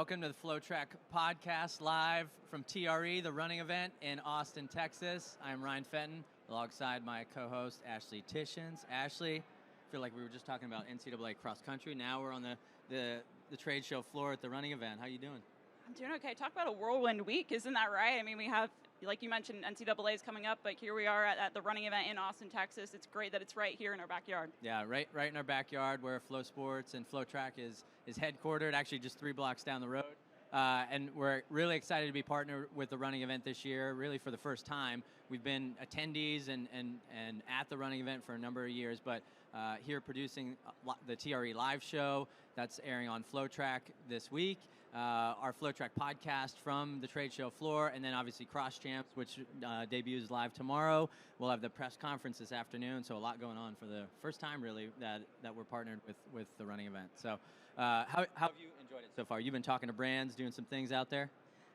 Welcome to the FloTrack podcast live from TRE, the running event in Austin, Texas. I'm Ryan Fenton, alongside my co-host Ashley Tishins. Ashley, I feel like we were just talking about NCAA cross country. Now we're on the trade show floor at the running event. How you doing? I'm doing okay. Talk about a whirlwind week, isn't that right? I mean, we have, like you mentioned, NCAA is coming up, but here we are at the running event in Austin, Texas. It's great that it's right here in our backyard. Yeah, right in our backyard where FloSports and FloTrack is headquartered, actually just 3 blocks down the road. And we're really excited to be partnered with the running event this year, really for the first time. We've been attendees and at the running event for a number of years, but here producing the TRE live show that's airing on FloTrack this week. Our FloTrack podcast from the trade show floor, and then obviously Cross Champs, which debuts live tomorrow. We'll have the press conference this afternoon, so a lot going on for the first time, really, that we're partnered with the running event. So how have you enjoyed it so far? You've been talking to brands, doing some things out there?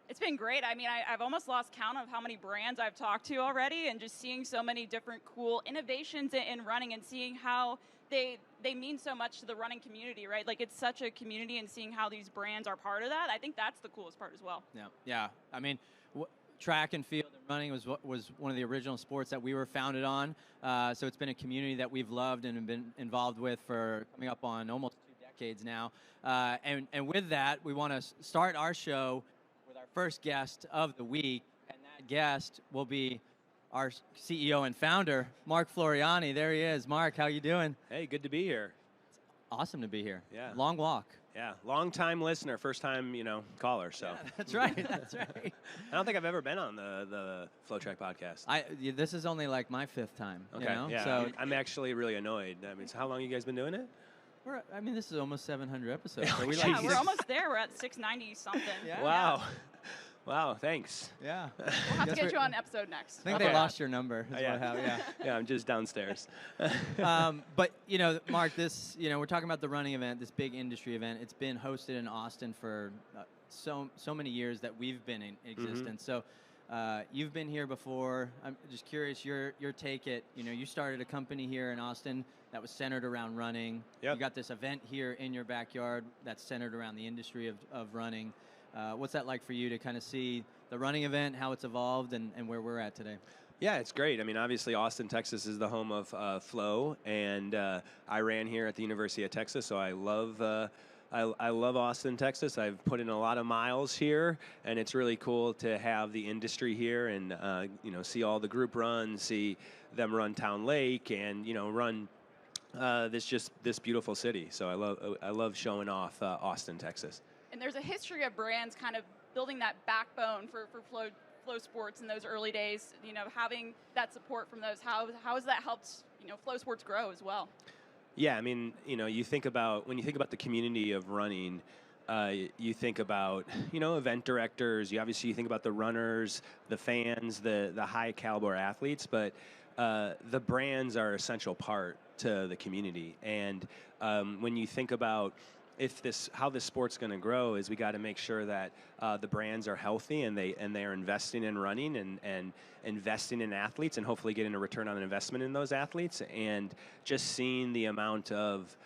It's been great. I mean, I've almost lost count of how many brands I've talked to already, and just seeing so many different cool innovations in running and seeing how they mean so much to the running community, right? Like, it's such a community, and seeing how these brands are part of that, I think that's the coolest part as well. Yeah. I mean, track and field and running was one of the original sports that we were founded on. So it's been a community that we've loved and have been involved with for coming up on almost 2 decades now. And with that, we want to start our show with our first guest of the week, and that guest will be our CEO and founder, Mark Floreani. There he is. Mark, how you doing? Hey, good to be here. It's awesome to be here. Yeah. Long walk. Yeah, long-time listener, first-time, caller, so. Yeah, that's right, that's right. I don't think I've ever been on the FloTrack podcast. This is only like my 5th time. Okay, yeah, so I'm actually really annoyed. I mean, so how long you guys been doing it? This is almost 700 episodes. Oh, so yeah, we're almost there. We're at 690-something. Yeah. Wow. Wow, thanks. Yeah. We'll have to get you on an episode next. I think they lost your number. Yeah, I'm just downstairs. But, Mark, we're talking about the running event, this big industry event. It's been hosted in Austin for so many years that we've been in existence. Mm-hmm. So you've been here before. I'm just curious, your take it. You started a company here in Austin that was centered around running. Yep. You got this event here in your backyard that's centered around the industry of running. What's that like for you to kind of see the running event, how it's evolved, and where we're at today? Yeah, it's great. I mean, obviously, Austin, Texas is the home of Flo, and I ran here at the University of Texas, so I love Austin, Texas. I've put in a lot of miles here, and it's really cool to have the industry here and see all the group runs, see them run Town Lake, and run this beautiful city. So I love showing off Austin, Texas. And there's a history of brands kind of building that backbone for FloSports in those early days, having that support from those. How has that helped, FloSports grow as well? Yeah, I mean, when you think about the community of running, you think about, event directors, you think about the runners, the fans, the high caliber athletes, but the brands are an essential part to the community. And when you think about how this sport's going to grow, is we got to make sure that the brands are healthy and they are investing in running and investing in athletes and hopefully getting a return on investment in those athletes. And just seeing the amount of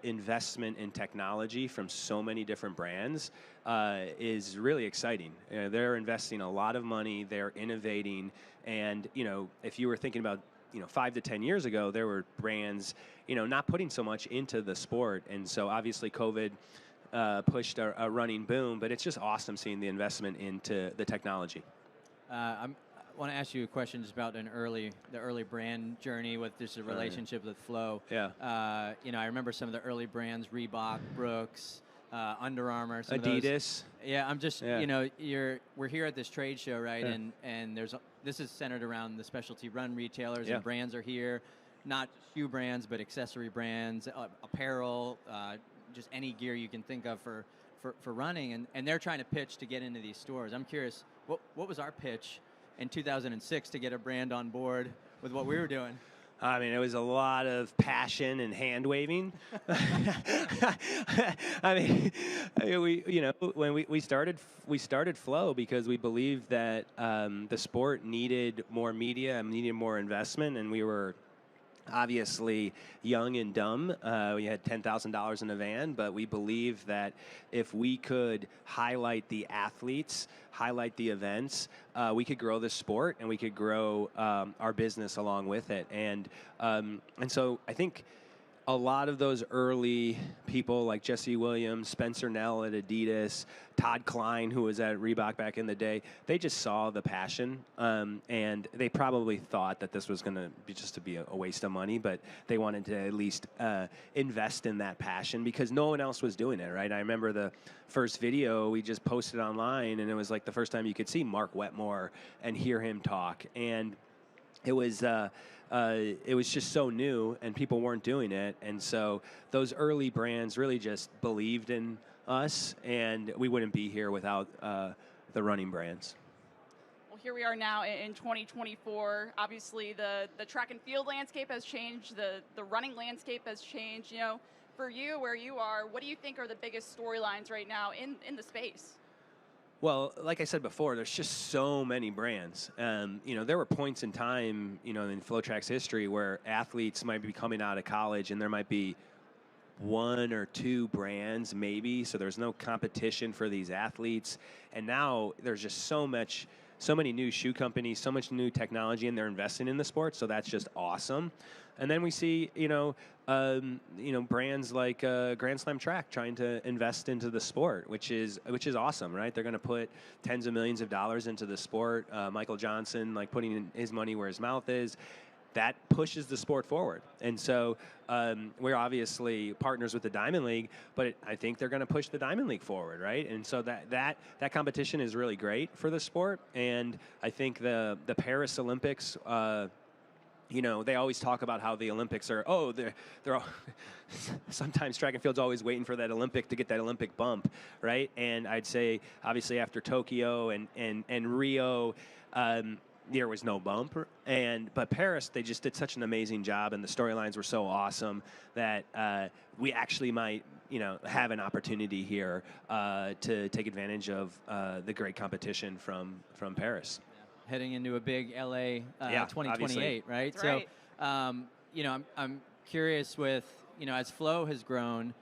investment in technology from so many different brands is really exciting. They're investing a lot of money, they're innovating, and if you were thinking about 5 to 10 years ago, there were brands, not putting so much into the sport. And so obviously COVID pushed a running boom, but it's just awesome seeing the investment into the technology. I want to ask you a question just about the early brand journey with just a relationship with Flo. Yeah. I remember some of the early brands, Reebok, Brooks, Under Armour, Adidas. Yeah, I'm just, we're here at this trade show, right? Yeah. And this is centered around the specialty run retailers, and brands are here, not just shoe brands, but accessory brands, apparel, just any gear you can think of for running, and they're trying to pitch to get into these stores. I'm curious, what was our pitch in 2006 to get a brand on board with what we were doing? I mean, it was a lot of passion and hand waving. I mean, when we started Flo because we believed that the sport needed more media and needed more investment, and we were obviously young and dumb. We had $10,000 in a van, but we believe that if we could highlight the athletes, highlight the events, we could grow the sport and we could grow our business along with it. And so I think a lot of those early people like Jesse Williams, Spencer Nell at Adidas, Todd Klein, who was at Reebok back in the day, they just saw the passion, and they probably thought that this was going to be a waste of money, but they wanted to at least invest in that passion because no one else was doing it, right? I remember the first video we just posted online, and it was like the first time you could see Mark Wetmore and hear him talk, and it was just so new, and people weren't doing it. And so those early brands really just believed in us, and we wouldn't be here without the running brands. Well, here we are now in 2024. Obviously, the track and field landscape has changed. The running landscape has changed. You know, for you, where you are, what do you think are the biggest storylines right now in the space? Well, like I said before, there's just so many brands. There were points in time, in FloTrack's history where athletes might be coming out of college and there might be one or two brands maybe, so there's no competition for these athletes. And now there's just so many new shoe companies, so much new technology, and they're investing in the sport, so that's just awesome. And then we see, brands like Grand Slam Track trying to invest into the sport, which is awesome, right? They're going to put tens of millions of dollars into the sport. Michael Johnson, putting his money where his mouth is. That pushes the sport forward. And so we're obviously partners with the Diamond League, but I think they're going to push the Diamond League forward, right? And so that competition is really great for the sport. And I think the Paris Olympics, they always talk about how the Olympics are, they're all, sometimes track and field's always waiting for that Olympic to get that Olympic bump, right? And I'd say, obviously, after Tokyo and Rio, there was no bump. But Paris, they just did such an amazing job, and the storylines were so awesome that we actually might, have an opportunity here to take advantage of the great competition from Paris. Heading into a big LA 2028, obviously. right? That's right. So, I'm curious with, as Flo has grown,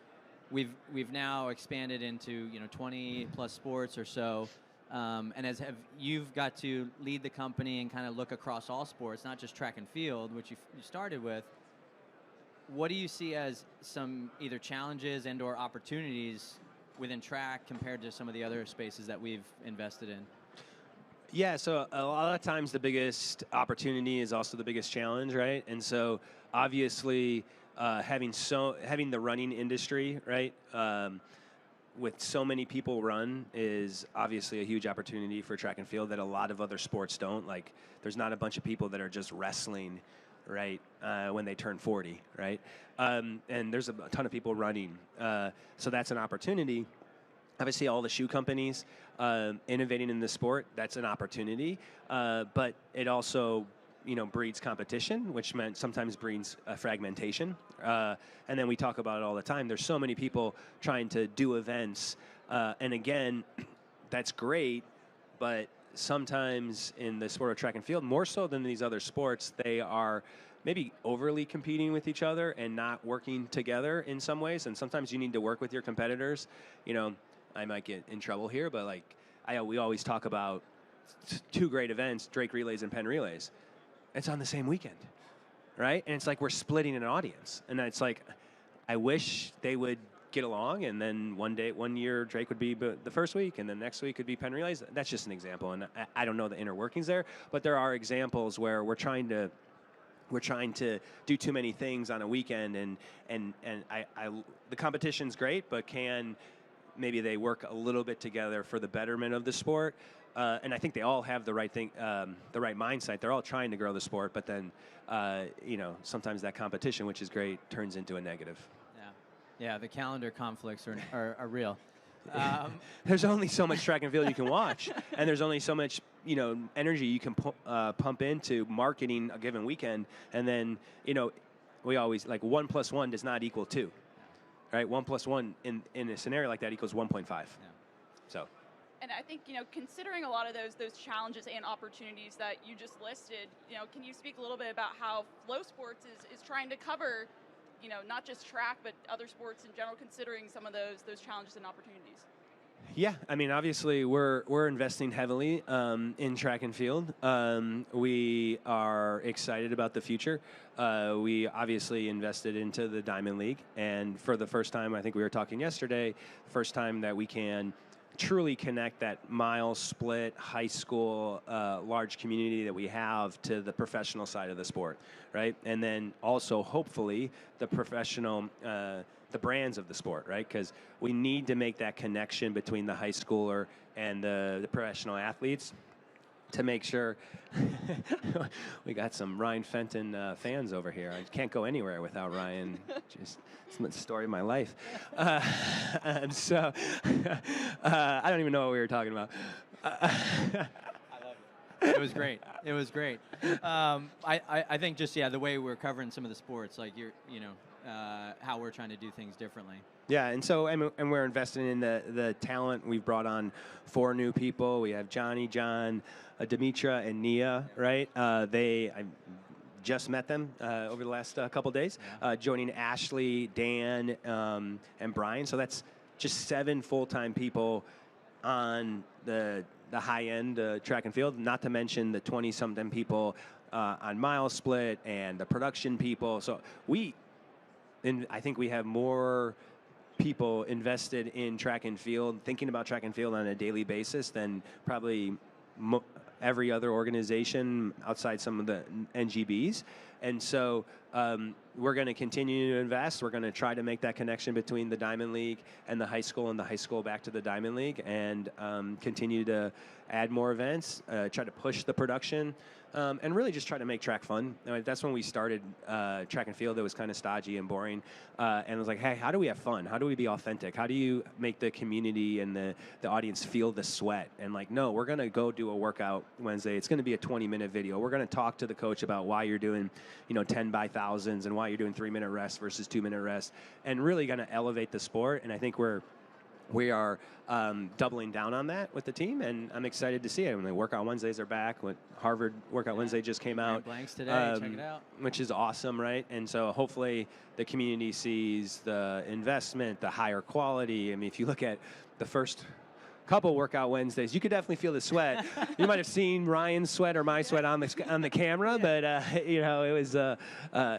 we've now expanded into 20 plus sports or so, and you've got to lead the company and kind of look across all sports, not just track and field, which you started with. What do you see as some either challenges and or opportunities within track compared to some of the other spaces that we've invested in? Yeah, so a lot of times the biggest opportunity is also the biggest challenge, right? And so obviously having the running industry, right, with so many people run is obviously a huge opportunity for track and field that a lot of other sports don't. Like, there's not a bunch of people that are just wrestling, right, when they turn 40, right? And there's a ton of people running. So that's an opportunity. Obviously, all the shoe companies innovating in the sport, that's an opportunity. But it also, breeds competition, which sometimes breeds fragmentation. And then we talk about it all the time. There's so many people trying to do events. And again, that's great, but sometimes in the sport of track and field, more so than these other sports, they are maybe overly competing with each other and not working together in some ways. And sometimes you need to work with your competitors. I might get in trouble here, but we always talk about two great events, Drake Relays and Penn Relays. It's on the same weekend, right? And it's like we're splitting an audience. And it's like, I wish they would get along, and then one year Drake would be the first week, and then next week could be Penn Relays. That's just an example, and I don't know the inner workings there, but there are examples where we're trying to do too many things on a weekend, and the competition's great, but maybe they work a little bit together for the betterment of the sport. And I think they all have the right thing, the right mindset. They're all trying to grow the sport, but then, sometimes that competition, which is great, turns into a negative. Yeah, the calendar conflicts are real. There's only so much track and field you can watch, and there's only so much, energy you can pump into marketing a given weekend. And then, we always, 1 + 1 does not equal 2. Right, 1 + 1 in a scenario like that equals 1.5. Yeah. So, And I think, considering a lot of those challenges and opportunities that you just listed, can you speak a little bit about how FloSports is trying to cover, not just track, but other sports in general, considering some of those challenges and opportunities? Yeah, I mean, obviously, we're investing heavily in track and field. We are excited about the future. We obviously invested into the Diamond League, and for the first time, I think we were talking yesterday, first time that we can truly connect that mile split high school large community that we have to the professional side of the sport, right? And then also, hopefully, the professional the brands of the sport, right? Because we need to make that connection between the high schooler and the professional athletes to make sure. We got some Ryan Fenton fans over here. I can't go anywhere without Ryan. Just it's the story of my life. And so I don't even know what we were talking about. It was great. It was great. I think just the way we're covering some of the sports, like how we're trying to do things differently. Yeah, and so and we're investing in the talent. We've brought on 4 new people. We have Johnny, John, Demetra, and Nia. Right? I just met them over the last couple days. Joining Ashley, Dan, and Brian. So that's just 7 full-time people on the high end track and field. Not to mention the 20-something people on mile split and the production people. So I think we have more people invested in track and field, thinking about track and field on a daily basis than probably every other organization outside some of the NGBs. And so we're going to continue to invest. We're going to try to make that connection between the Diamond League and the high school back to the Diamond League, and continue to add more events, try to push the production, and really just try to make track fun. That's when we started track and field. It was kind of stodgy and boring, and it was like, hey, how do we have fun? How do we be authentic? How do you make the community and the audience feel the sweat? And like, no, we're going to go do a workout Wednesday. It's going to be a 20-minute video. We're going to talk to the coach about why you're doing 10 by thousands and why you're doing 3-minute rest versus 2-minute rest, and really going to elevate the sport. And I think we are doubling down on that with the team, and I'm excited to see it. When the Workout Wednesdays are back, when Harvard Workout Wednesday just came out. Blanks today, check it out. Which is awesome, right? And so hopefully the community sees the investment, the higher quality. I mean, if you look at the first couple Workout Wednesdays, you could definitely feel the sweat. You might have seen Ryan's sweat or my sweat on the camera, but it was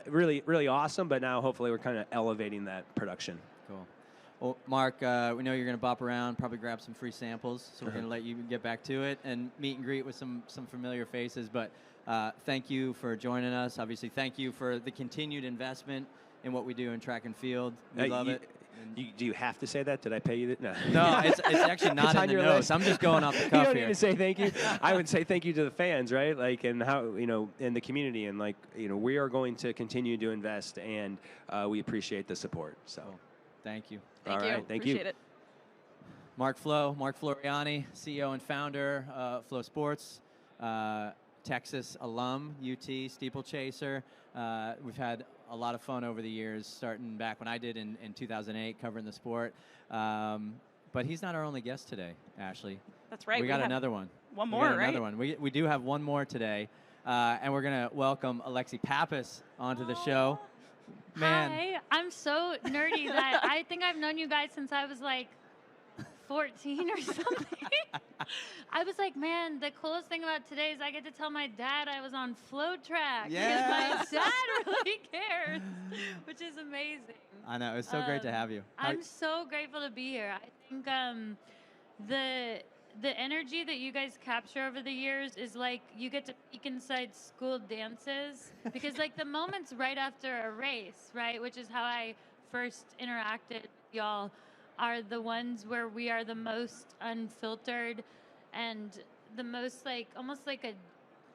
really, really awesome. But now hopefully we're kind of elevating that production. Cool. Well, Mark, we know you're going to bop around, probably grab some free samples, so we're going to let you get back to it and meet and greet with some familiar faces. But thank you for joining us. Obviously, thank you for the continued investment in what we do in track and field. We love it. Do you have to say that? Did I pay you? No, it's actually not in the notes. I'm just going off the cuff here. You don't need to say thank you. I would say thank you to the fans, right? Like, and how, in the community, and we are going to continue to invest, and we appreciate the support. So, thank you. Thank you. Thank Appreciate you. it. Mark Floreani, CEO and founder of FloSports, Texas alum, UT steeplechaser. We've had a lot of fun over the years, starting back when I did in 2008, covering the sport. But he's not our only guest today, Ashley. That's right. We got another one. One more, right? Another one. We do have one more today, and we're going to welcome Alexi Pappas onto the show. Man. Hi, I'm so nerdy that I think I've known you guys since I was like 14 or something. I was like, man, the coolest thing about today is I get to tell my dad I was on FloTrack. Yeah. Because my dad really cares, which is amazing. I know. It's so great to have you. I'm so grateful to be here. I think the energy that you guys capture over the years is like you get to peek inside school dances because like the moments right after a race, right, which is how I first interacted with y'all, are the ones where we are the most unfiltered and the most like almost like a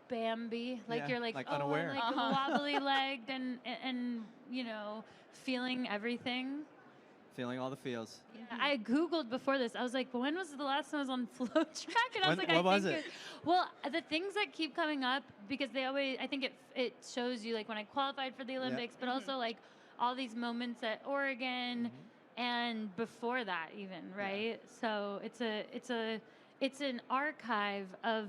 Bambi, like you're like unaware, like wobbly legged and feeling everything. Feeling all the feels. Yeah, I Googled before this. I was like, when was the last time I was on FloTrack? And I was like, what was it? Well, the things that keep coming up, because they always, I think it shows you, like, when I qualified for the Olympics, but also, like, all these moments at Oregon and before that even, right? Yeah. So it's it's an archive of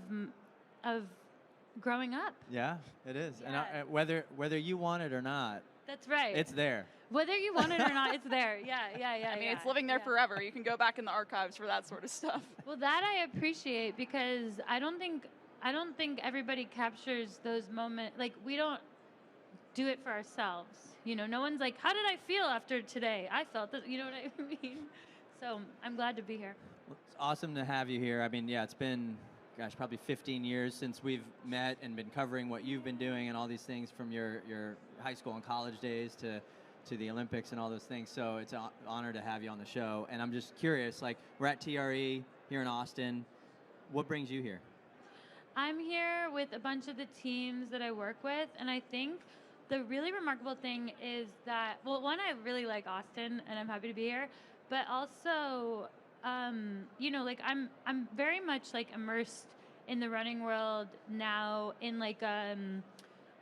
growing up. Yeah, it is. Yeah. And whether you want it or not, That's right. it's there. Whether you want it or not, it's there. Yeah. I mean, it's living there forever. You can go back in the archives for that sort of stuff. Well, that I appreciate because I don't think everybody captures those moments. Like, we don't do it for ourselves. You know, no one's like, how did I feel after today? I felt this, you know what I mean? So I'm glad to be here. Well, it's awesome to have you here. I mean, yeah, it's been, gosh, probably 15 years since we've met and been covering what you've been doing and all these things from your high school and college days to the Olympics and all those things. So it's an honor to have you on the show. And I'm just curious, like, we're at TRE here in Austin. What brings you here? I'm here with a bunch of the teams that I work with, and I think the really remarkable thing is that, well, one, I really like Austin, and I'm happy to be here, but also, you know, like, I'm very much, like, immersed in the running world now, in, like,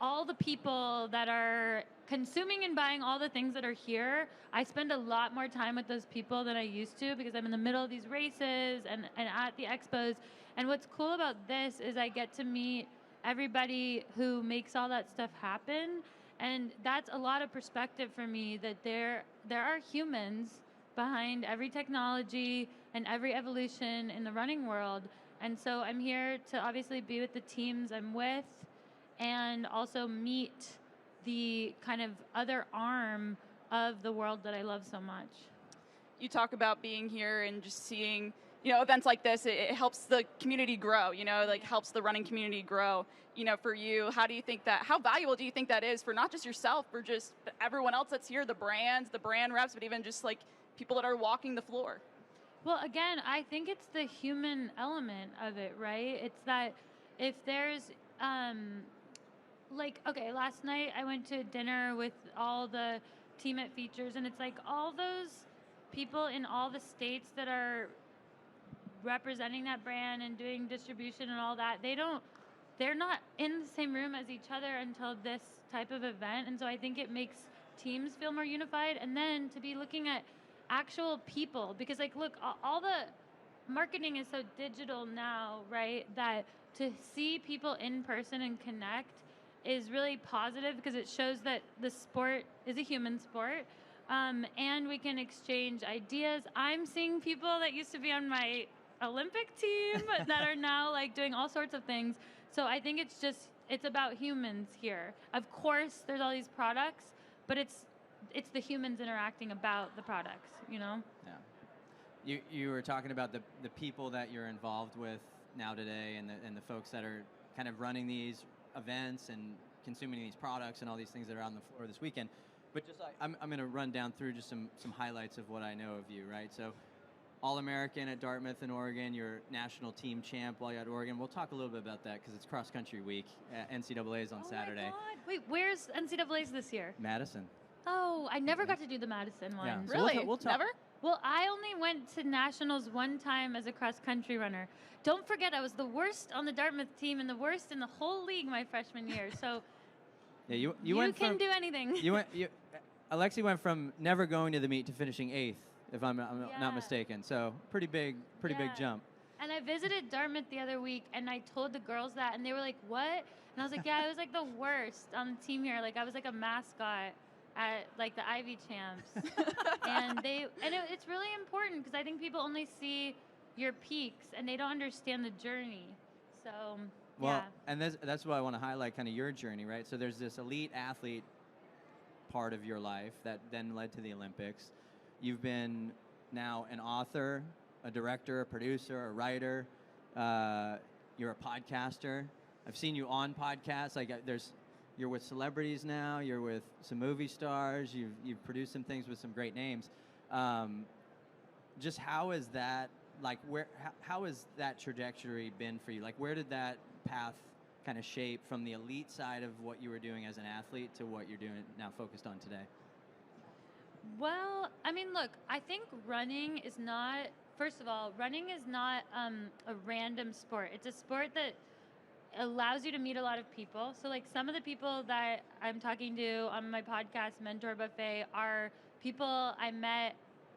all the people that are consuming and buying all the things that are here. I spend a lot more time with those people than I used to because I'm in the middle of these races and at the expos. And what's cool about this is I get to meet everybody who makes all that stuff happen. And that's a lot of perspective for me, that there are humans behind every technology and every evolution in the running world. And so I'm here to obviously be with the teams I'm with and also meet the kind of other arm of the world that I love so much. You talk about being here and just seeing, you know, events like this. It helps the community grow, you know, like helps the running community grow. You know, for you, how valuable do you think that is for not just yourself, for just everyone else that's here, the brands, the brand reps, but even just like people that are walking the floor? Well, again, I think it's the human element of it, right? It's that if there's, like, okay, last night I went to dinner with all the team at Features, and it's like all those people in all the states that are representing that brand and doing distribution and all that, they're not in the same room as each other until this type of event. And so I think it makes teams feel more unified. And then to be looking at actual people, because, like, look, all the marketing is so digital now, right, that to see people in person and connect is really positive because it shows that the sport is a human sport, and we can exchange ideas. I'm seeing people that used to be on my Olympic team that are now, like, doing all sorts of things. So I think it's about humans here. Of course, there's all these products, but it's the humans interacting about the products, you know? Yeah. You were talking about the people that you're involved with now today and the folks that are kind of running these events and consuming these products and all these things that are on the floor this weekend. But just like, I'm going to run down through just some highlights of what I know of you, right? So, All-American at Dartmouth and Oregon, you're national team champ while you're at Oregon. We'll talk a little bit about that because it's cross-country week. NCAA is on Saturday. My God. Wait, where's NCAA's this year? Madison. Oh, I never got to do the Madison one. Yeah. So Really? we'll talk. Never? Well, I only went to nationals one time as a cross-country runner. Don't forget, I was the worst on the Dartmouth team and the worst in the whole league my freshman year. So Yeah, you can do anything. Alexi went from never going to the meet to finishing 8th, if I'm not Yeah. mistaken. So pretty big jump. And I visited Dartmouth the other week, and I told the girls that, and they were like, "What?" And I was like, "Yeah, I was like the worst on the team here. Like, I was like a mascot at like the Ivy Champs." It's really important because I think people only see your peaks and they don't understand the journey. So Well, yeah. and that's what I want to highlight, kind of your journey, right? So there's this elite athlete part of your life that then led to the Olympics. You've been now an author, a director, a producer, a writer. You're a podcaster. I've seen you on podcasts. Like, you're with celebrities now. You're with some movie stars. You've produced some things with some great names. Just how is that? Like, how has that trajectory been for you? Like, where did that path kind of shape from the elite side of what you were doing as an athlete to what you're doing now, focused on today? Well, I mean, look, I think running is not, first of all, running is not a random sport. It's a sport that allows you to meet a lot of people. So, like, some of the people that I'm talking to on my podcast, Mentor Buffet, are people I met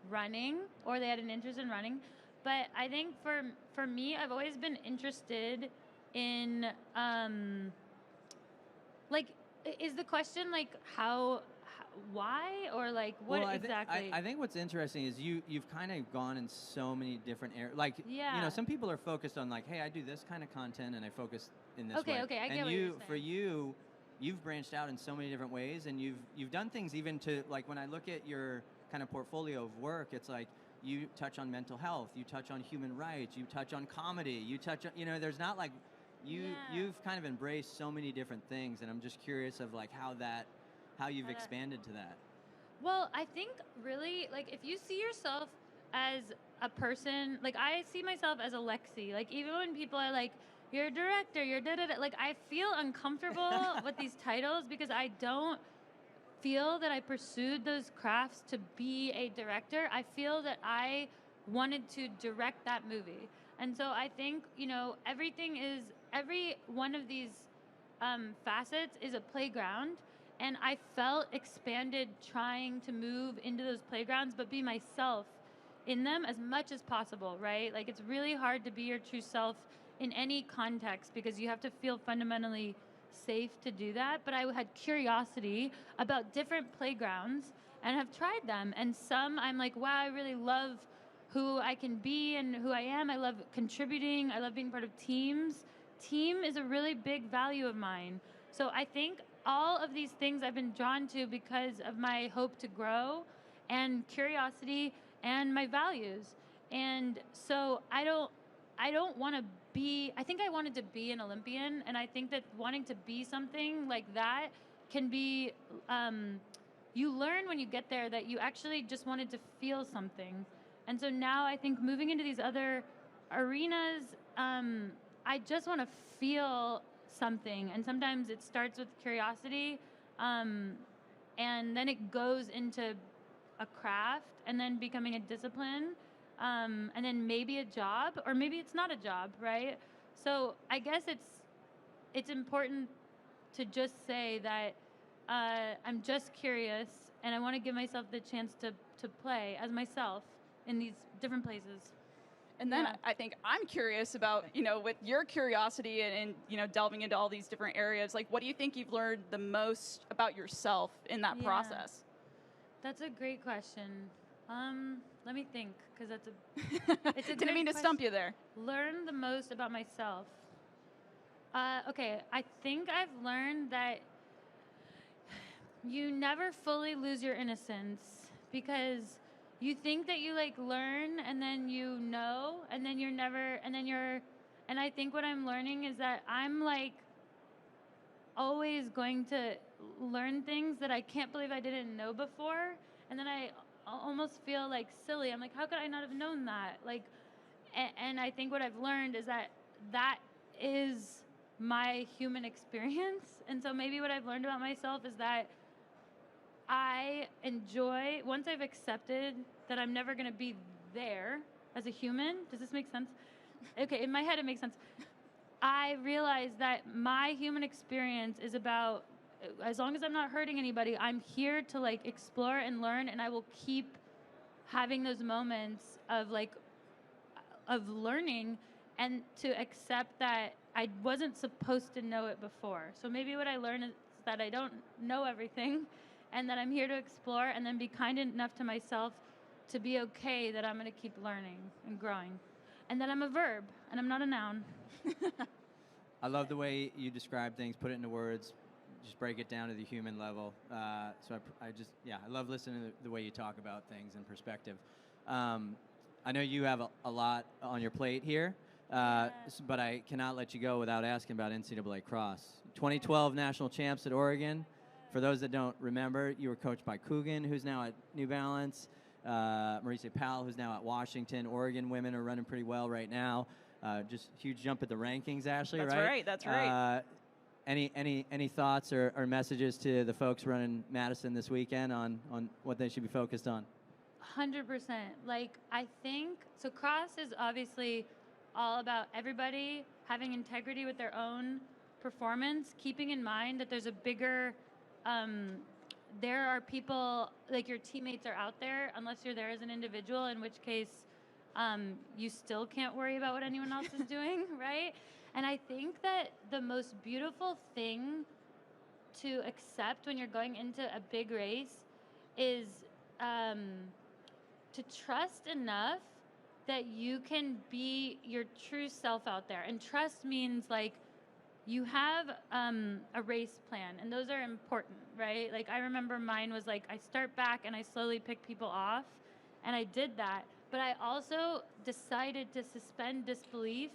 running or they had an interest in running. But I think for me, I've always been interested in like, is the question like why, or like what Well, exactly? I think what's interesting is you've kind of gone in so many different areas. Like, Yeah. some people are focused on like, hey, I do this kind of content and I focus in this way. Okay, I get and what you're saying. for you, you've branched out in so many different ways, and you've done things even to, like, when I look at your kind of portfolio of work, it's like you touch on mental health, you touch on human rights, you touch on comedy, you touch on, there's not like you've kind of embraced so many different things, and I'm just curious of like how you've expanded to that. Well, I think really, like, if you see yourself as a person, like, I see myself as Alexi. Like, even when people are like, you're a director, you're da-da-da, like, I feel uncomfortable with these titles because I don't feel that I pursued those crafts to be a director. I feel that I wanted to direct that movie. And so I think, every one of these facets is a playground. And I felt expanded trying to move into those playgrounds, but be myself in them as much as possible, right? Like, it's really hard to be your true self in any context because you have to feel fundamentally safe to do that. But I had curiosity about different playgrounds and have tried them. And some I'm like, wow, I really love who I can be and who I am. I love contributing. I love being part of teams. Team is a really big value of mine. So I think all of these things I've been drawn to because of my hope to grow and curiosity and my values. And so I don't want to be, I think I wanted to be an Olympian, and I think that wanting to be something like that can be, you learn when you get there that you actually just wanted to feel something. And so now I think moving into these other arenas, I just want to feel something, and sometimes it starts with curiosity, and then it goes into a craft, and then becoming a discipline, and then maybe a job, or maybe it's not a job, right? So I guess it's important to just say that I'm just curious, and I want to give myself the chance to play as myself in these different places. And then I think I'm curious about, with your curiosity and delving into all these different areas, like, what do you think you've learned the most about yourself in that process? That's a great question. Let me think, because it's a Didn't mean to stump you there. Learn the most about myself. Okay, I think I've learned that you never fully lose your innocence, because you think that you learn, and then and then and I think what I'm learning is that I'm always going to learn things that I can't believe I didn't know before, and then I almost feel silly. I'm like, how could I not have known that? And I think what I've learned is that is my human experience. And so maybe what I've learned about myself is that I enjoy, once I've accepted that I'm never going to be there as a human. Does this make sense? Okay, in my head it makes sense. I realize that my human experience is about, as long as I'm not hurting anybody, I'm here to explore and learn, and I will keep having those moments of learning, and to accept that I wasn't supposed to know it before. So maybe what I learned is that I don't know everything, and that I'm here to explore, and then be kind enough to myself to be okay that I'm going to keep learning and growing. And that I'm a verb, and I'm not a noun. I love the way you describe things, put it into words, just break it down to the human level. So I love listening to the way you talk about things in perspective. I know you have a lot on your plate here, but I cannot let you go without asking about NCAA Cross. 2012 national champs at Oregon. For those that don't remember, you were coached by Coogan, who's now at New Balance, Maurice Powell, who's now at Washington. Oregon women are running pretty well right now. Just huge jump at the rankings, Ashley, right? That's right. Any thoughts or messages to the folks running Madison this weekend on what they should be focused on? 100%. I think, so cross is obviously all about everybody having integrity with their own performance, keeping in mind that there's a bigger, there are people, your teammates are out there, unless you're there as an individual, in which case you still can't worry about what anyone else is doing, right? And I think that the most beautiful thing to accept when you're going into a big race is to trust enough that you can be your true self out there. And trust means like you have a race plan, and those are important, right? Like I remember mine was like I start back and I slowly pick people off, and I did that. But I also decided to suspend disbelief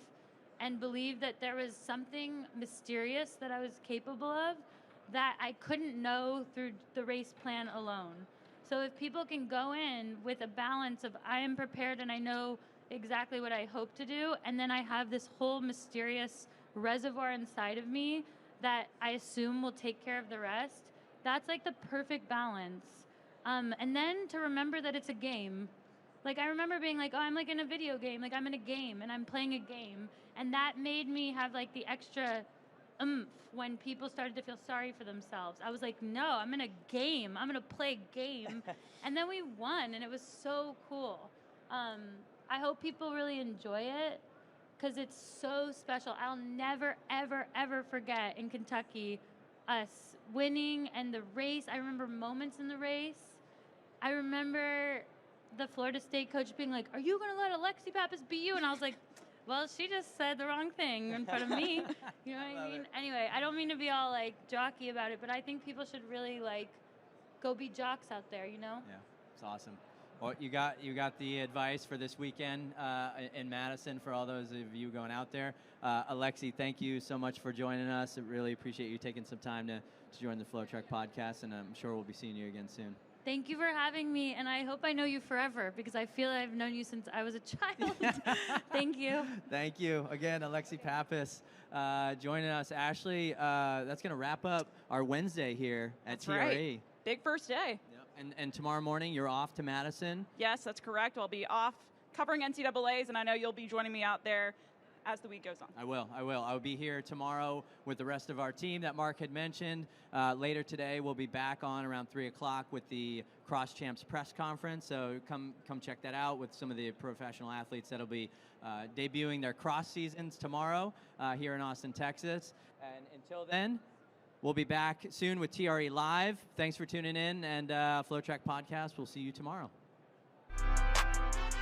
and believe that there was something mysterious that I was capable of that I couldn't know through the race plan alone. So if people can go in with a balance of I am prepared and I know exactly what I hope to do, and then I have this whole mysterious reservoir inside of me that I assume will take care of the rest, that's like the perfect balance. And then to remember that it's a game. Like I remember being like, oh, I'm like in a video game, like I'm in a game and I'm playing a game. And that made me have like the extra oomph when people started to feel sorry for themselves. I was like, no, I'm in a game. I'm going to play a game. And then we won, and it was so cool. I hope people really enjoy it because it's so special. I'll never, ever, ever forget in Kentucky us winning and the race. I remember moments in the race. I remember the Florida State coach being like, are you going to let Alexi Pappas beat you? And I was like, well, she just said the wrong thing in front of me. You know what I mean? Anyway, I don't mean to be all like jockey about it, but I think people should really like go be jocks out there, you know? Yeah, it's awesome. Well, you got the advice for this weekend in Madison for all those of you going out there. Alexi, thank you so much for joining us. I really appreciate you taking some time to join the FloTrack podcast, and I'm sure we'll be seeing you again soon. Thank you for having me, and I hope I know you forever because I feel I've known you since I was a child. Thank you. Thank you. Again, Alexi Pappas joining us. Ashley, that's going to wrap up our Wednesday here at TRE. Right. Big first day. Yep. And tomorrow morning, you're off to Madison? Yes, that's correct. I'll be off covering NCAAs, and I know you'll be joining me out there as the week goes on. I will. I'll be here tomorrow with the rest of our team that Mark had mentioned. Later today, we'll be back on around 3 o'clock with the Cross Champs press conference. So come check that out with some of the professional athletes that'll be debuting their cross seasons tomorrow here in Austin, Texas. And until then, we'll be back soon with TRE Live. Thanks for tuning in, and FloTrack Podcast. We'll see you tomorrow.